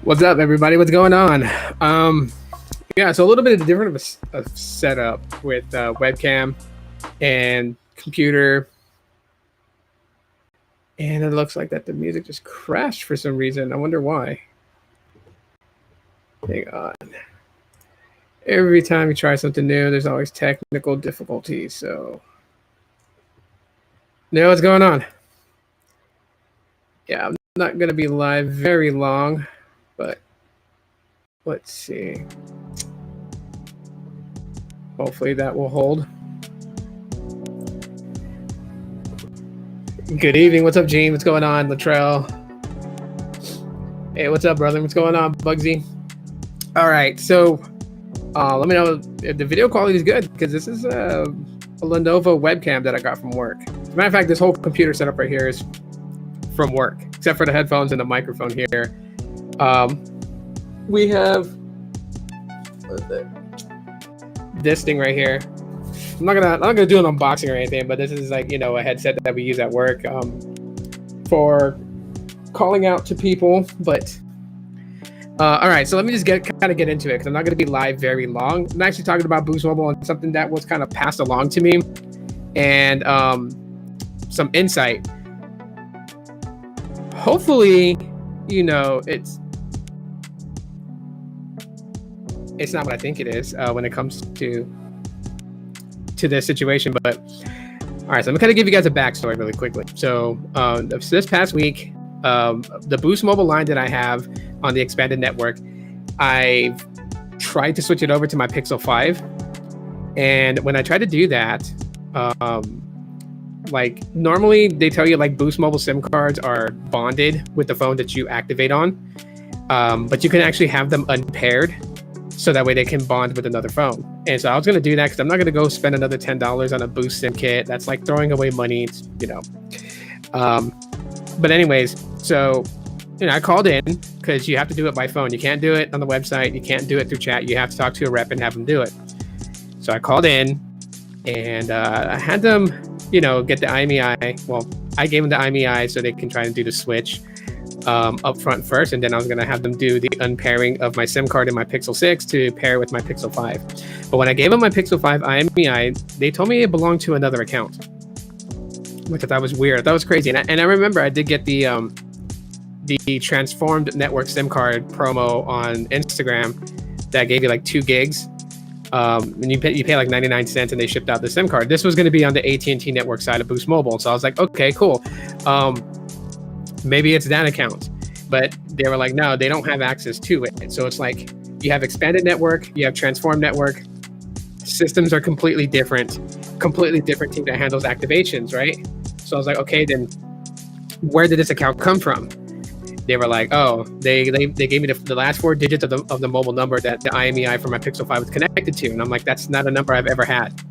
What's up, everybody? What's going on? Um, yeah, so a little bit of different of a setup with webcam and computer, and it looks like that the music just crashed for some reason. I wonder why. Hang on. Every time you try something new, there's always technical difficulties. So, now what's going on? Yeah, I'm not gonna be live very long, but let's see. Hopefully that will hold. Good evening. What's up, Gene? What's going on, Latrell? Hey, what's up, brother? What's going on, Bugsy? All right, so let me know if the video quality is good, because this is a Lenovo webcam that I got from work. As a matter of fact, this whole computer setup right here is from work, except for the headphones and the microphone here. We have this thing right here. I'm not gonna do an unboxing or anything, but this is like, a headset that we use at work for calling out to people. But all right, so let me just get into it, because I'm not gonna be live very long. I'm actually talking about Boost Mobile and something that was kind of passed along to me, and some insight. Hopefully, it's not what I think it is when it comes to this situation. But all right, so I'm gonna give you guys a backstory really quickly. So this past week, the Boost Mobile line that I have on the expanded network, I've tried to switch it over to my Pixel 5, and when I try to do that, like normally they tell you like Boost Mobile SIM cards are bonded with the phone that you activate on, but you can actually have them unpaired, so that way they can bond with another phone. And so I was going to do that, because I'm not going to go spend another $10 on a Boost SIM kit. That's like throwing away money, but anyways, so I called in, because you have to do it by phone. You can't do it on the website. You can't do it through chat. You have to talk to a rep and have them do it. So I called in, and I had them, get the IMEI. Well, I gave them the IMEI so they can try and do the switch up front first, and then I was going to have them do the unpairing of my SIM card in my Pixel 6 to pair with my Pixel 5. But when I gave them my Pixel 5 IMEI, they told me it belonged to another account, which I thought was weird. That was crazy. And I remember I did get the transformed network SIM card promo on Instagram that gave you like 2 gigs. And you pay like 99 cents, and they shipped out the SIM card. This was going to be on the AT&T network side of Boost Mobile. So I was like, okay, cool. Maybe it's that account. But they were like, no, they don't have access to it. So it's like, you have expanded network, you have transformed network. Systems are completely different team that handles activations, right? So I was like, okay, then where did this account come from? They were like, oh, they gave me the last 4 digits of the mobile number that the IMEI for my Pixel 5 was connected to. And I'm like, that's not a number I've ever had.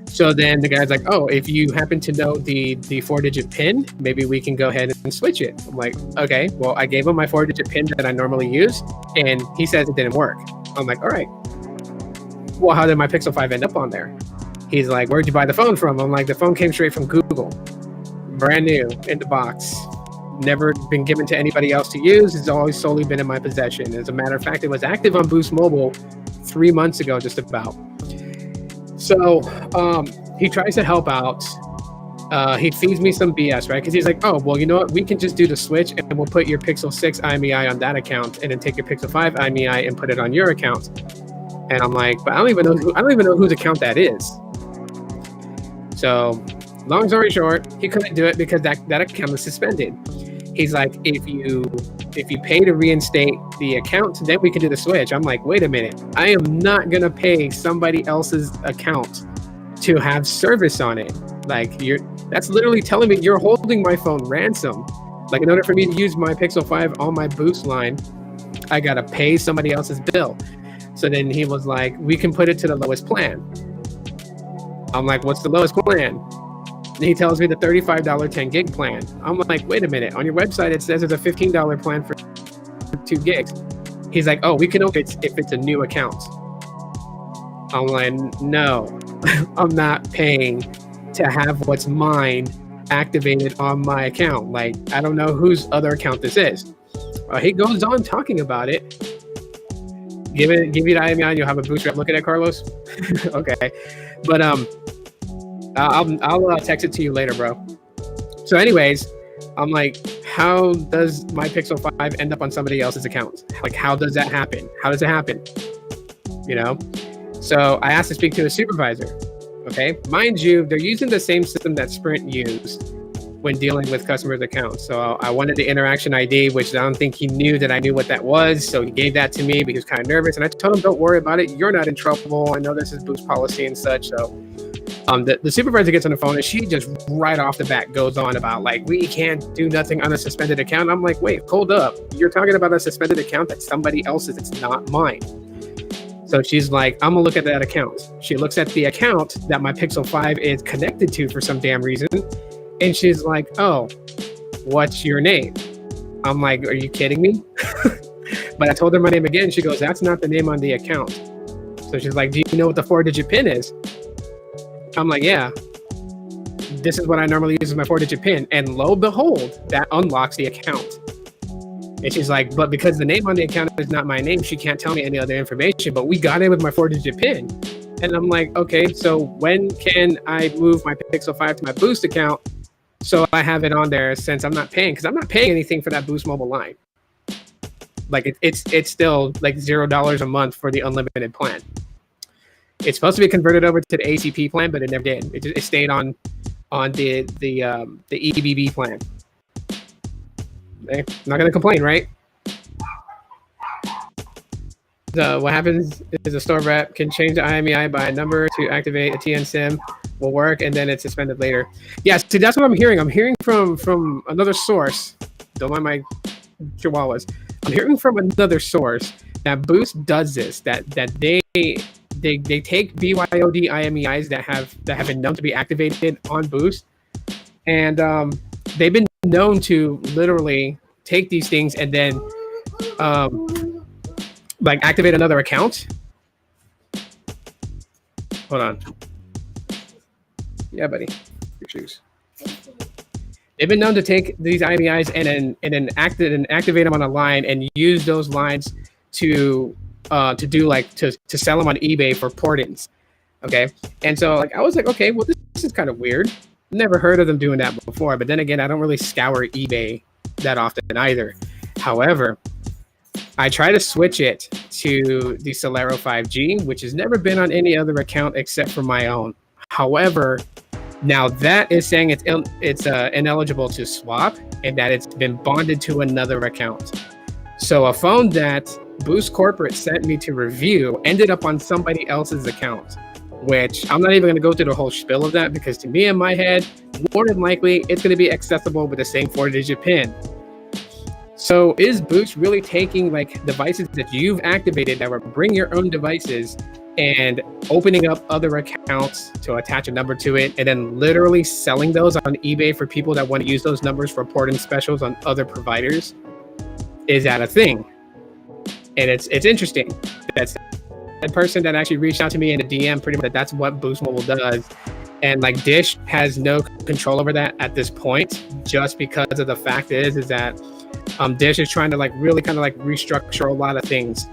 So then the guy's like, oh, if you happen to know the 4-digit PIN, maybe we can go ahead and switch it. I'm like, okay. Well, I gave him my 4-digit PIN that I normally use, and he says it didn't work. I'm like, all right. Well, how did my Pixel 5 end up on there? He's like, where'd you buy the phone from? I'm like, the phone came straight from Google. Brand new, in the box. Never been given to anybody else to use. It's always solely been in my possession. As a matter of fact, it was active on Boost Mobile 3 months ago, just about. So he tries to help out. He feeds me some BS, right? Because he's like, oh, well, you know what? We can just do the switch, and we'll put your Pixel 6 IMEI on that account, and then take your Pixel 5 IMEI and put it on your account. And I'm like, but I don't even know whose account that is. So long story short, he couldn't do it because that account was suspended. He's like, if you pay to reinstate the account, then we can do the switch. I'm like, wait a minute. I am not going to pay somebody else's account to have service on it. Like, that's literally telling me you're holding my phone ransom. Like, in order for me to use my Pixel 5 on my Boost line, I got to pay somebody else's bill. So then he was like, we can put it to the lowest plan. I'm like, what's the lowest plan? And he tells me the $35 10 gig plan. I'm like, wait a minute. On your website, it says there's a $15 plan for 2 gigs. He's like, oh, we can know if it's a new account. I'm like, no, I'm not paying to have what's mine activated on my account. Like, I don't know whose other account this is. He goes on talking about it. Give you the IMEI and you'll have a Boost rep look at it, Carlos. Okay, but I'll text it to you later, bro. So, anyways, I'm like, how does my Pixel 5 end up on somebody else's account? Like, how does that happen? How does it happen? You know? So I asked to speak to a supervisor. Okay, mind you, they're using the same system that Sprint used when dealing with customers' accounts. So I wanted the interaction ID, which I don't think he knew that I knew what that was. So he gave that to me because he was kind of nervous. And I told him, don't worry about it. You're not in trouble. I know this is Boost policy and such. So the supervisor gets on the phone and she just right off the bat goes on about like, we can't do nothing on a suspended account. I'm like, wait, hold up. You're talking about a suspended account that's somebody else's. It's not mine. So she's like, I'm gonna look at that account. She looks at the account that my Pixel 5 is connected to for some damn reason. And she's like, oh, what's your name? I'm like, are you kidding me? But I told her my name again. She goes, that's not the name on the account. So she's like, do you know what the 4-digit PIN is? I'm like, yeah. This is what I normally use as my 4-digit PIN. And lo and behold, that unlocks the account. And she's like, but because the name on the account is not my name, she can't tell me any other information. But we got in with my 4-digit PIN. And I'm like, okay, so when can I move my Pixel 5 to my Boost account so I have it on there since I'm not paying? Because I'm not paying anything for that Boost mobile line. Like it's still like $0 a month for the unlimited plan. It's supposed to be converted over to the ACP plan, but it never did. It stayed on the EBB plan. I'm not gonna complain, right? What happens is a store rep can change the IMEI by a number to activate a TN SIM, will work, and then it's suspended later. Yeah, see, that's what I'm hearing. I'm hearing from another source. Don't mind my chihuahuas. I'm hearing from another source that Boost does this. That they take BYOD IMEIs that have been known to be activated on Boost, and they've been known to literally take these things and then like activate another account. Hold on. Yeah, buddy. Your shoes. They've been known to take these IMEIs and then activate them on a line and use those lines to do like to sell them on eBay for port-ins. Okay, and so like I was like, okay, well this is kind of weird. Never heard of them doing that before, but then again, I don't really scour eBay that often either. However, I try to switch it to the Celero 5G, which has never been on any other account except for my own. However, now that is saying it's ineligible to swap and that it's been bonded to another account. So a phone that Boost Corporate sent me to review ended up on somebody else's account, which I'm not even going to go through the whole spiel of that because to me in my head, more than likely, it's going to be accessible with the same 4-digit PIN. So is Boost really taking like devices that you've activated that were bring your own devices and opening up other accounts to attach a number to it and then literally selling those on eBay for people that want to use those numbers for port-in specials on other providers? Is that a thing? And it's interesting. That's the person that actually reached out to me in a DM pretty much that's what Boost Mobile does. And like Dish has no control over that at this point, just because of the fact is that Dish is trying to like really kind of like restructure a lot of things.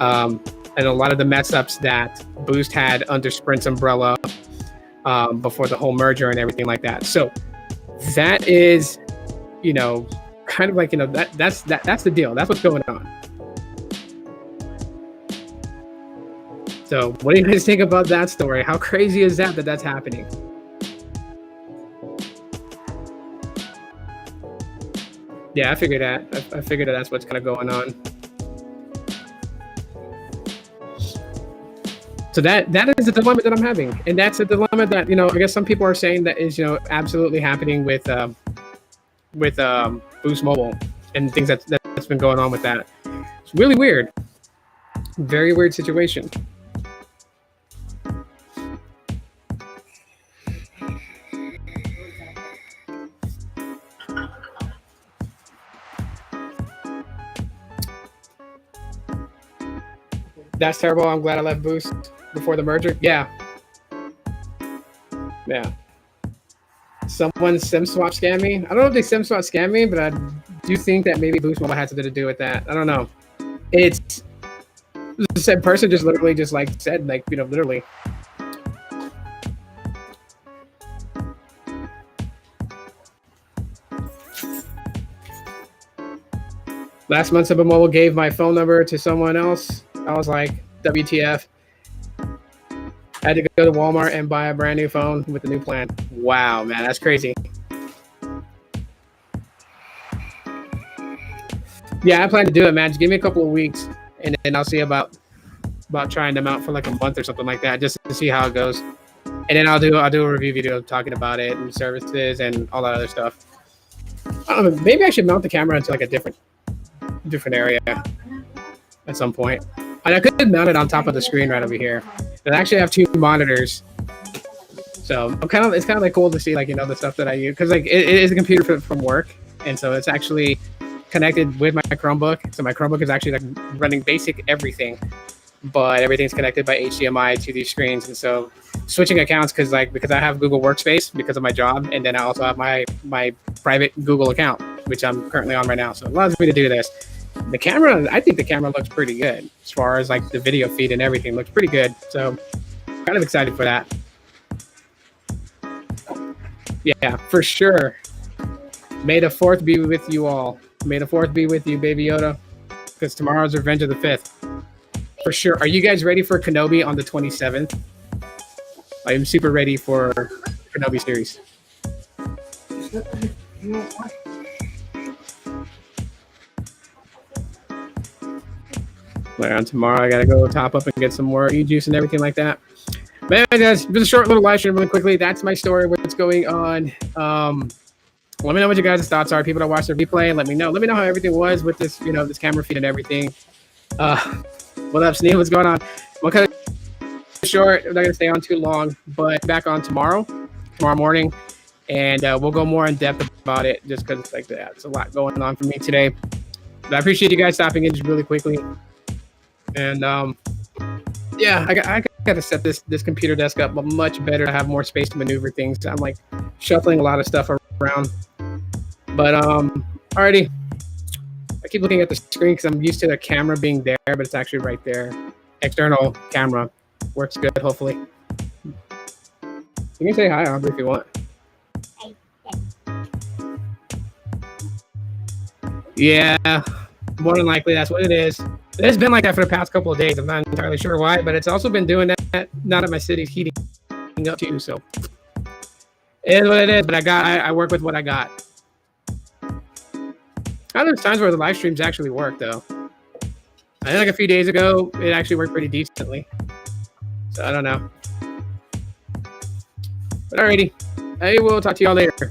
And a lot of the mess ups that Boost had under Sprint's umbrella before the whole merger and everything like that. So that is, kind of like, that's the deal. That's what's going on. So what do you guys think about that story? How crazy is that that's happening? Yeah, I figured that. I figured that's what's kind of going on. So that is the dilemma that I'm having, and that's a dilemma that I guess some people are saying that is absolutely happening with Boost Mobile and things that's been going on with that. It's really weird, very weird situation. That's terrible. I'm glad I left Boost before the merger. Yeah. Someone SIM swap scammed me. I don't know if they SIM swap scammed me, but I do think that maybe Boost Mobile had something to do with that. I don't know. It's the said person just literally just like said, like, you know, literally. Last month, Simba Mobile gave my phone number to someone else. I was like, WTF. I had to go to Walmart and buy a brand new phone with the new plan. Wow, man, that's crazy. Yeah, I plan to do it, man. Just give me a couple of weeks, and then I'll see about trying them out for like a month or something like that, just to see how it goes. And then I'll do a review video talking about it and services and all that other stuff. I don't know, maybe I should mount the camera into like a different area at some point. And I could mount it on top of the screen right over here. And I actually have 2 monitors, so it's kind of like cool to see, like, you know, the stuff that I use, because like it is a computer from work, and so it's actually connected with my Chromebook. So my Chromebook is actually like running basic everything, but everything's connected by HDMI to these screens. And so switching accounts, because I have Google Workspace because of my job, and then I also have my private Google account, which I'm currently on right now. So it allows me to do this. The camera, I think the camera looks pretty good as far as like the video feed and everything looks pretty good. So kind of excited for that. Yeah, for sure. May the 4th be with you all. May the 4th be with you, Baby Yoda, because tomorrow's Revenge of the 5th. For sure. Are you guys ready for Kenobi on the 27th? I am super ready for Kenobi series. Later on tomorrow, I gotta go top up and get some more e-juice and everything like that. Man, guys, just a short little live stream really quickly. That's my story, what's going on. Let me know what you guys' thoughts are. People that watch the replay, let me know. Let me know how everything was with this, you know, this camera feed and everything. What up, Sneal? What's going on? We'll cut it short. I'm not gonna stay on too long, but back on tomorrow morning, and we'll go more in depth about it, just because it's like that. There's a lot going on for me today. But I appreciate you guys stopping in just really quickly. And yeah, I got to set this computer desk up much better to have more space to maneuver things. I'm like shuffling a lot of stuff around. But alrighty. I keep looking at the screen because I'm used to the camera being there, but it's actually right there. External camera works good, hopefully. You can say hi, Aubrey, if you want. Yeah, more than likely that's what it is. It's been like that for the past couple of days. I'm not entirely sure why, but it's also been doing that now that my city's heating up too. So it is what it is. But I work with what I got. There's times where the live streams actually work though. I think like a few days ago, it actually worked pretty decently. So I don't know. But alrighty, I will talk to y'all later.